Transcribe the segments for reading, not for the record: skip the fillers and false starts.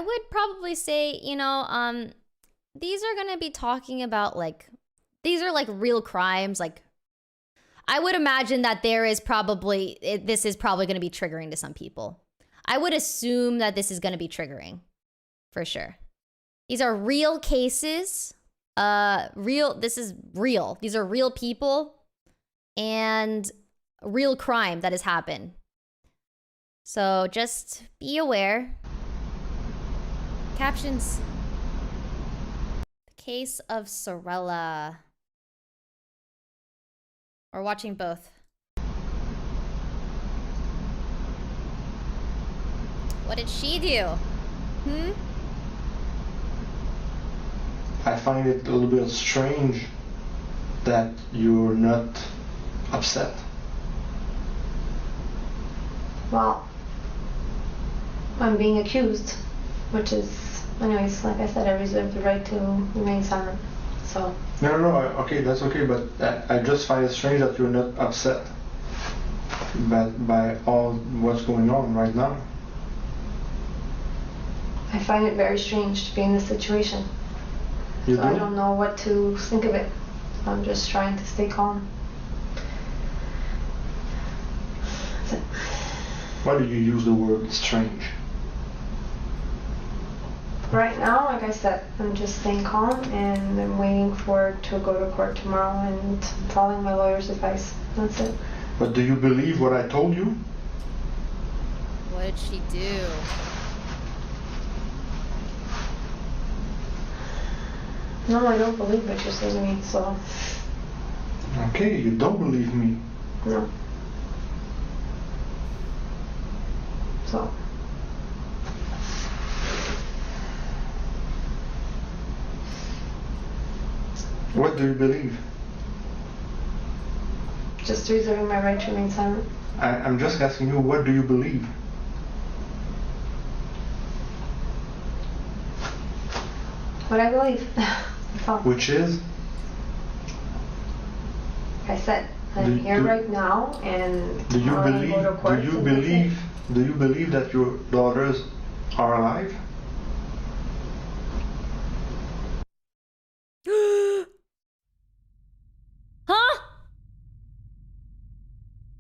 would probably say, these are gonna be talking about these are like real crimes. Like, I would imagine that this is probably gonna be triggering to some people. I would assume that this is gonna be triggering, for sure. These are real cases. This is real. These are real people and real crime that has happened. So just be aware. Captions. The case of Sorella. We're watching both. What did she do? I find it a little bit strange that you're not upset. Well, I'm being accused, which is, anyways, like I said, I reserve the right to remain silent, so. No, okay, that's okay, but I just find it strange that you're not upset by all what's going on right now. I find it very strange to be in this situation. You so do? I don't know what to think of it. I'm just trying to stay calm. So. Why do you use the word strange? Right now, like I said, I'm just staying calm and I'm waiting to go to court tomorrow and following my lawyer's advice. That's it. But do you believe what I told you? What did she do? No, I don't believe what you're saying to me, so. Okay, you don't believe me. No. So. What do you believe? Just reserving my right to remain silent. I'm just asking you, what do you believe? What I believe. Which is? Like I said, I'm here right now, and do you believe? Go to court Do you believe that your daughters are alive? Huh?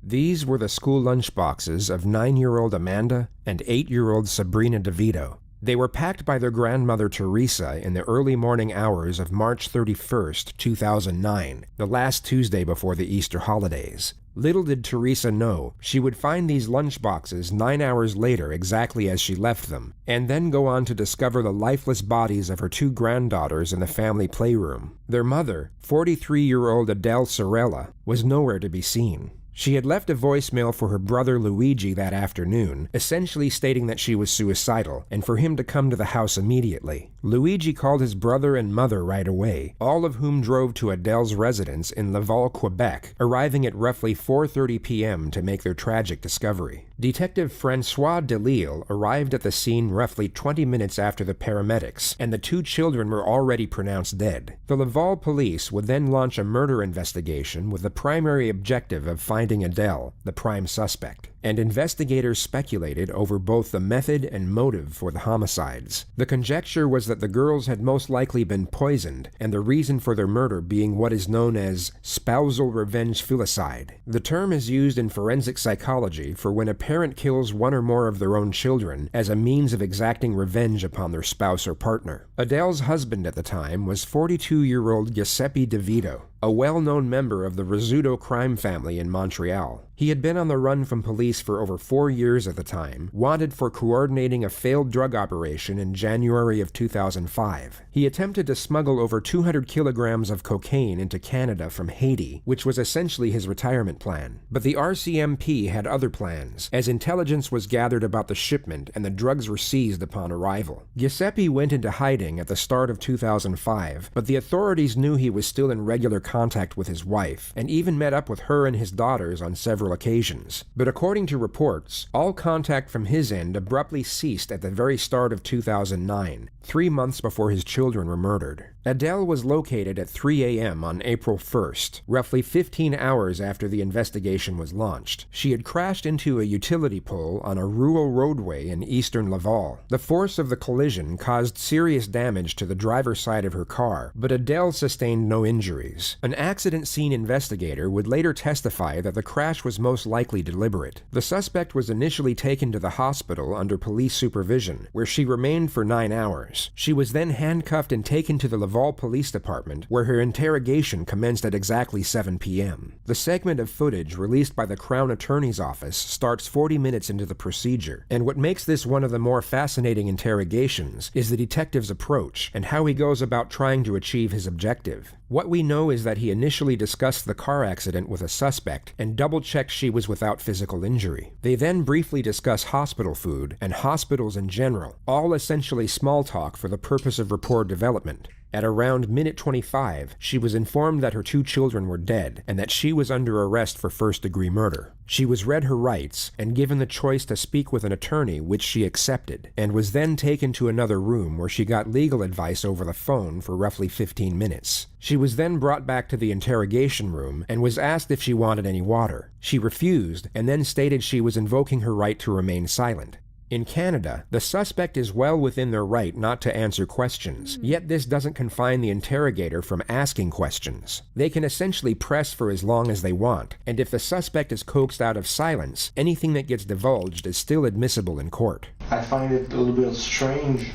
These were the school lunchboxes of 9-year-old Amanda and 8-year-old Sabrina DeVito. They were packed by their grandmother Teresa in the early morning hours of March 31st, 2009, the last Tuesday before the Easter holidays. Little did Teresa know she would find these lunchboxes 9 hours later exactly as she left them, and then go on to discover the lifeless bodies of her 2 granddaughters in the family playroom. Their mother, 43-year-old Adele Sorella, was nowhere to be seen. She had left a voicemail for her brother Luigi that afternoon, essentially stating that she was suicidal and for him to come to the house immediately. Luigi called his brother and mother right away, all of whom drove to Adele's residence in Laval, Quebec, arriving at roughly 4:30 p.m. to make their tragic discovery. Detective Francois Delisle arrived at the scene roughly 20 minutes after the paramedics, and the 2 children were already pronounced dead. The Laval police would then launch a murder investigation with the primary objective of finding Adele, the prime suspect, and investigators speculated over both the method and motive for the homicides. The conjecture was that the girls had most likely been poisoned, and the reason for their murder being what is known as spousal revenge filicide. The term is used in forensic psychology for when a parent kills one or more of their own children as a means of exacting revenge upon their spouse or partner. Adele's husband at the time was 42-year-old Giuseppe DeVito, a well-known member of the Rizzuto crime family in Montreal. He had been on the run from police for over 4 years at the time, wanted for coordinating a failed drug operation in January of 2005. He attempted to smuggle over 200 kilograms of cocaine into Canada from Haiti, which was essentially his retirement plan. But the RCMP had other plans, as intelligence was gathered about the shipment and the drugs were seized upon arrival. Giuseppe went into hiding at the start of 2005, but the authorities knew he was still in regular contact with his wife, and even met up with her and his daughters on several occasions. But according to reports, all contact from his end abruptly ceased at the very start of 2009, 3 months before his children were murdered. Adele was located at 3 a.m. on April 1st, roughly 15 hours after the investigation was launched. She had crashed into a utility pole on a rural roadway in eastern Laval. The force of the collision caused serious damage to the driver's side of her car, but Adele sustained no injuries. An accident scene investigator would later testify that the crash was most likely deliberate. The suspect was initially taken to the hospital under police supervision, where she remained for 9 hours. She was then handcuffed and taken to the Laval Police Department, where her interrogation commenced at exactly 7 p.m. The segment of footage released by the Crown Attorney's Office starts 40 minutes into the procedure, and what makes this one of the more fascinating interrogations is the detective's approach and how he goes about trying to achieve his objective. What we know is that he initially discussed the car accident with a suspect and double-checked she was without physical injury. They then briefly discuss hospital food and hospitals in general, all essentially small talk for the purpose of rapport development. At around minute 25, she was informed that her 2 children were dead and that she was under arrest for first-degree murder. She was read her rights and given the choice to speak with an attorney, which she accepted, and was then taken to another room where she got legal advice over the phone for roughly 15 minutes. She was then brought back to the interrogation room and was asked if she wanted any water. She refused and then stated she was invoking her right to remain silent. In Canada, the suspect is well within their right not to answer questions, yet this doesn't confine the interrogator from asking questions. They can essentially press for as long as they want, and if the suspect is coaxed out of silence, anything that gets divulged is still admissible in court. I find it a little bit strange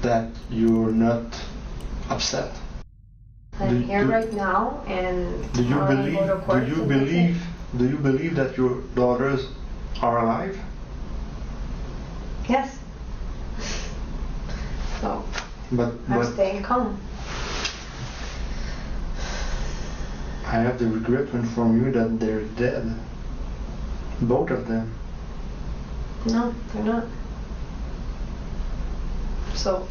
that you're not upset. I'm here right now, and do you believe that your daughters are alive? Yes. So I'm staying calm. I have the regret to inform you that they're dead. Both of them. No, they're not. So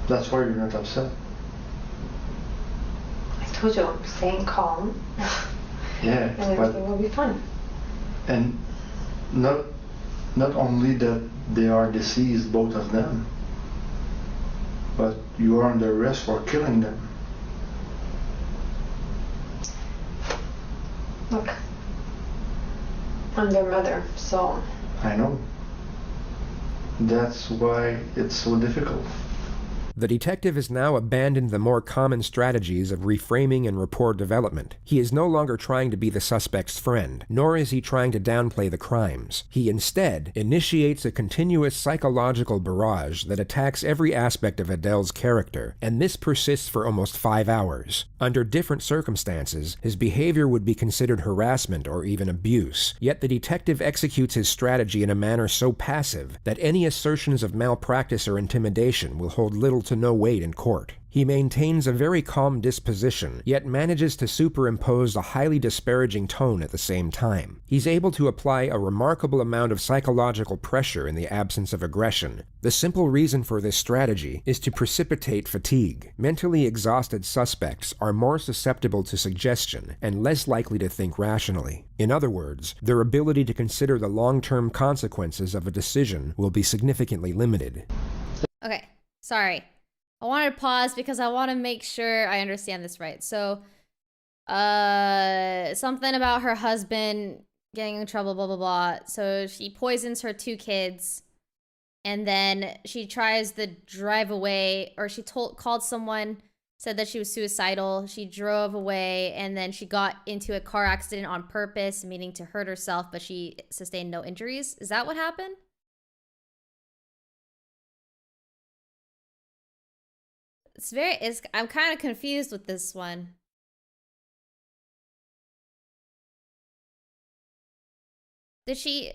that's why you're not upset. I told you I'm staying calm. Yeah, and everything will be fine. And not only that they are deceased, both of them, but you are under arrest for killing them. Look, I'm their mother, so... I know. That's why it's so difficult. The detective has now abandoned the more common strategies of reframing and rapport development. He is no longer trying to be the suspect's friend, nor is he trying to downplay the crimes. He instead initiates a continuous psychological barrage that attacks every aspect of Adele's character, and this persists for almost 5 hours. Under different circumstances, his behavior would be considered harassment or even abuse, yet the detective executes his strategy in a manner so passive that any assertions of malpractice or intimidation will hold little to no weight in court. He maintains a very calm disposition, yet manages to superimpose a highly disparaging tone at the same time. He's able to apply a remarkable amount of psychological pressure in the absence of aggression. The simple reason for this strategy is to precipitate fatigue. Mentally exhausted suspects are more susceptible to suggestion and less likely to think rationally. In other words, their ability to consider the long-term consequences of a decision will be significantly limited. Okay, sorry. I wanted to pause because I want to make sure I understand this right. So, something about her husband getting in trouble, blah, blah, blah. So she poisons her 2 kids, and then she tries to drive away, or she called someone, said that she was suicidal. She drove away, and then she got into a car accident on purpose, meaning to hurt herself, but she sustained no injuries. Is that what happened? I'm kind of confused with this one. Did she?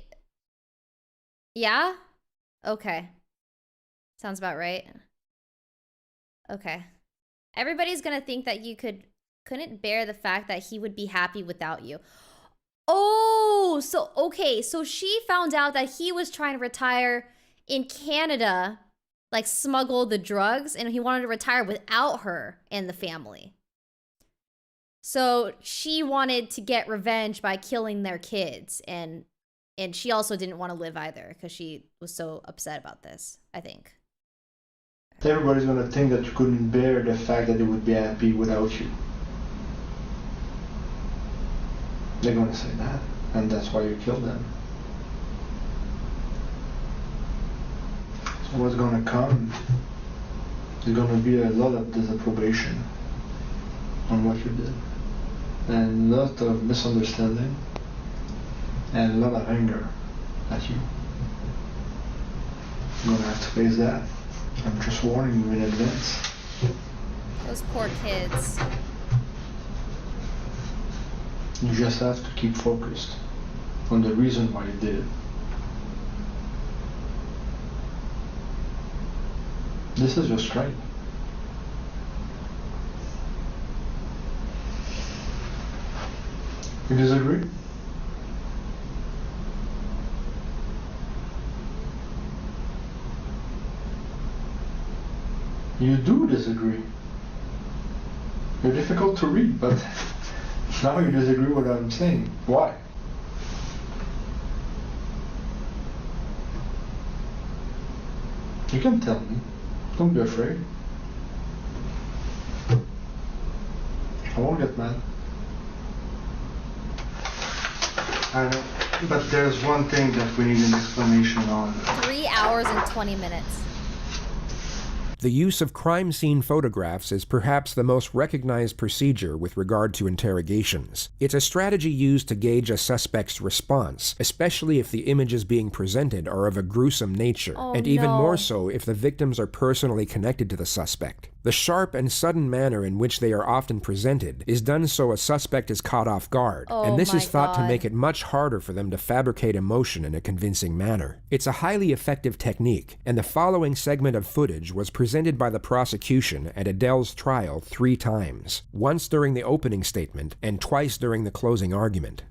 Yeah? Okay. Sounds about right. Okay. Everybody's gonna think that you couldn't bear the fact that he would be happy without you. Oh, so, okay. So she found out that he was trying to retire in Canada like smuggled the drugs, and he wanted to retire without her in the family. So she wanted to get revenge by killing their kids, and she also didn't want to live either because she was so upset about this, I think. Everybody's gonna think that you couldn't bear the fact that they would be happy without you. They're gonna say that, and that's why you killed them. So what's gonna come is gonna be a lot of disapprobation on what you did, and a lot of misunderstanding, and a lot of anger at you. You're gonna have to face that. I'm just warning you in advance. Those poor kids. You just have to keep focused on the reason why you did it. This is your strength. You disagree? You do disagree. You're difficult to read, but now you disagree with what I'm saying. Why? You can tell me. Don't be afraid. I won't get mad. I know. But there's one thing that we need an explanation on. 3 hours and 20 minutes. The use of crime scene photographs is perhaps the most recognized procedure with regard to interrogations. It's a strategy used to gauge a suspect's response, especially if the images being presented are of a gruesome nature, and even more so if the victims are personally connected to the suspect. The sharp and sudden manner in which they are often presented is done so a suspect is caught off guard, and this is thought to make it much harder for them to fabricate emotion in a convincing manner. It's a highly effective technique, and the following segment of footage was presented by the prosecution at Adele's trial 3 times, once during the opening statement and twice during the closing argument.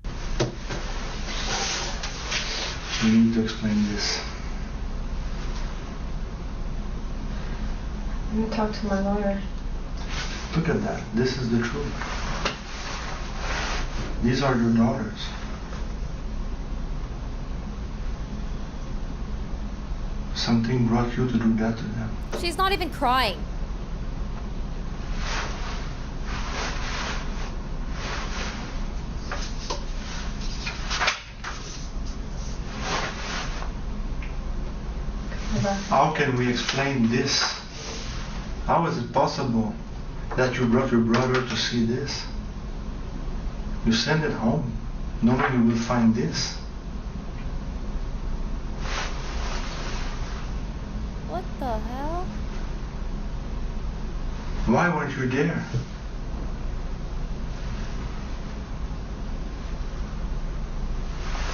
You need to explain this. I'm gonna talk to my lawyer. Look at that. This is the truth. These are your daughters. Something brought you to do that to them. She's not even crying. How can we explain this? How is it possible that you brought your brother to see this? You send it home, knowing you will find this. What the hell? Why weren't you there?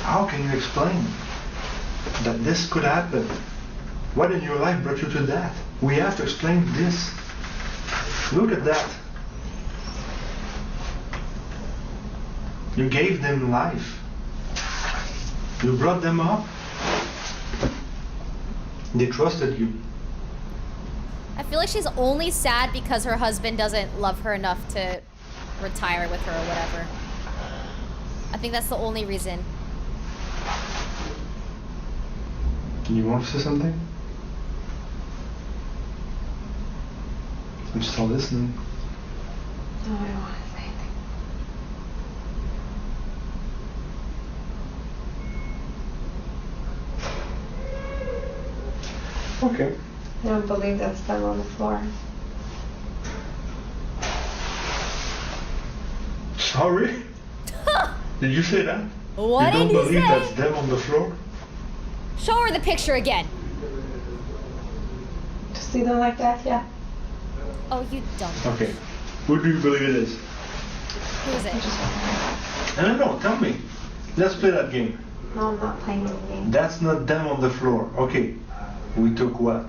How can you explain that this could happen? What in your life brought you to that? We have to explain this. Look at that. You gave them life. You brought them up. They trusted you. I feel like she's only sad because her husband doesn't love her enough to retire with her or whatever. I think that's the only reason. You want to say something? I'm still listening. No, I don't want to say anything. Okay. I don't believe that's them on the floor. Sorry? Did you say that? What you don't did you believe say? that's them on the floor? Show her the picture again. To see them like that, yeah. Oh, you don't. Okay. Who do you believe it is? Who is it? No, tell me. Let's play that game. No, I'm not playing the game. That's not them on the floor. Okay. We took what?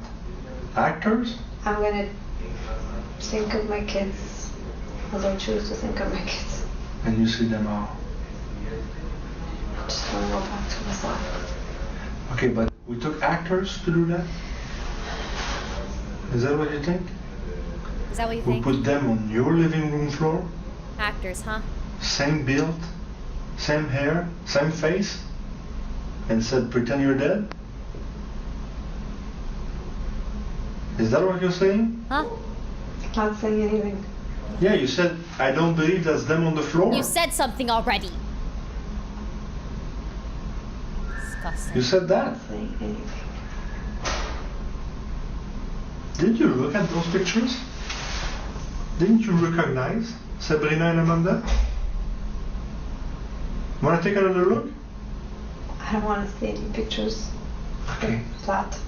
Actors? I'm gonna think of my kids as I choose to think of my kids. And you see them all. I just want to go back to myself. Okay, but we took actors to do that? Is that what you think? Is that what you We think? put them on your living room floor, Actors, huh? same build, same hair, same face, and said, pretend you're dead? Is that what you're saying? Huh? Not saying anything. Yeah, you said, I don't believe that's them on the floor. You said something already. Disgusting. You said that. Not saying anything. Did you look at those pictures? Didn't you recognize Sabrina and Amanda? Want to take another look? I don't want to see any pictures. Okay. Flat.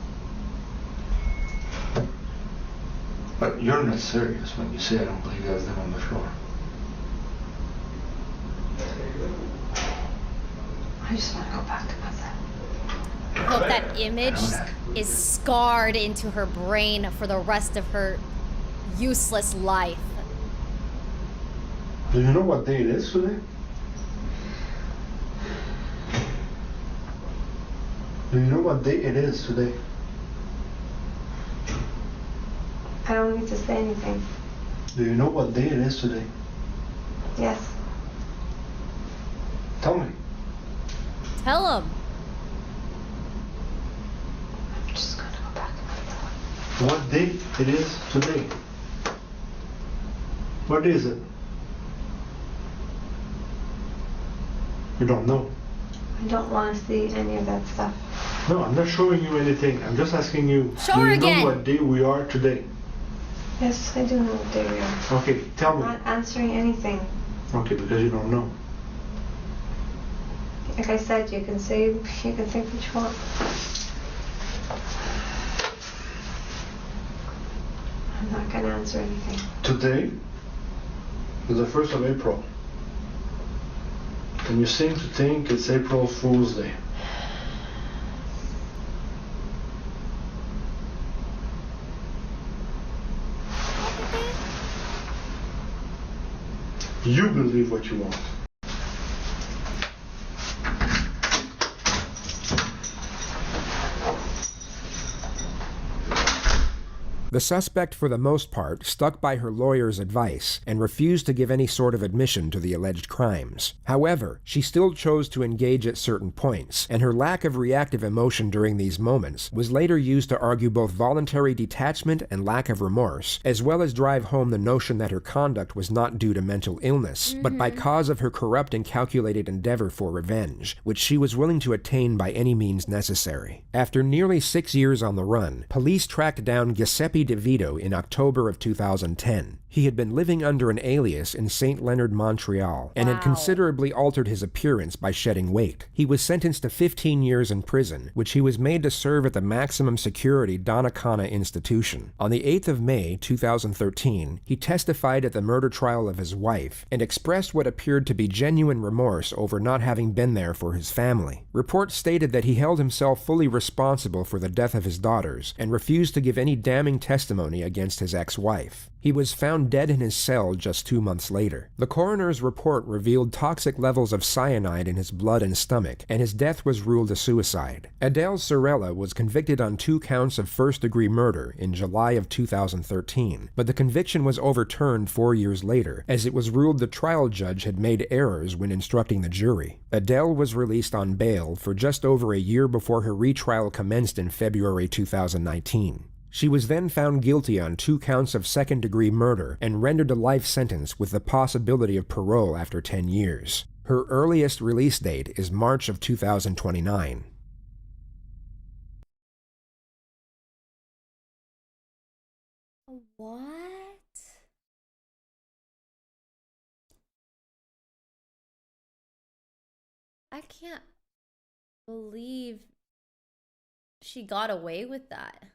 But you're not serious when you say I don't believe that's them on the floor. I just want to go back to my bed. I hope that image is scarred into her brain for the rest of her useless life. Do you know what day it is today? Do you know what day it is today? I don't need to say anything. Do you know what day it is today? Yes. Tell me. Tell him. I'm just going to go back to my bed. What day it is today? What day is it? You don't know. I don't want to see any of that stuff. No, I'm not showing you anything. I'm just asking you. Show do her you again. know what day we are today? Yes, I do know what day we are. Okay, tell I'm me. not answering anything. Okay, because you don't know. Like I said, you can say, you can think what you want. I'm not going to answer anything. Today is the 1st of April. And you seem to think it's April Fool's Day. You believe what you want. The suspect, for the most part, stuck by her lawyer's advice and refused to give any sort of admission to the alleged crimes. However, she still chose to engage at certain points, and her lack of reactive emotion during these moments was later used to argue both voluntary detachment and lack of remorse, as well as drive home the notion that her conduct was not due to mental illness, but by cause of her corrupt and calculated endeavor for revenge, which she was willing to attain by any means necessary. After nearly 6 years on the run, police tracked down Giuseppe DeVito in October of 2010. He had been living under an alias in St. Leonard, Montreal, and had considerably altered his appearance by shedding weight. He was sentenced to 15 years in prison, which he was made to serve at the maximum security Donnacona institution. On the 8th of May, 2013, he testified at the murder trial of his wife and expressed what appeared to be genuine remorse over not having been there for his family. Reports stated that he held himself fully responsible for the death of his daughters and refused to give any damning testimony against his ex-wife. He was found dead in his cell just 2 months later. The coroner's report revealed toxic levels of cyanide in his blood and stomach, and his death was ruled a suicide. Adele Sorella was convicted on 2 counts of first-degree murder in July of 2013, but the conviction was overturned 4 years later, as it was ruled the trial judge had made errors when instructing the jury. Adele was released on bail for just over a year before her retrial commenced in February 2019. She was then found guilty on 2 counts of second-degree murder and rendered a life sentence with the possibility of parole after 10 years. Her earliest release date is March of 2029. What? I can't believe she got away with that.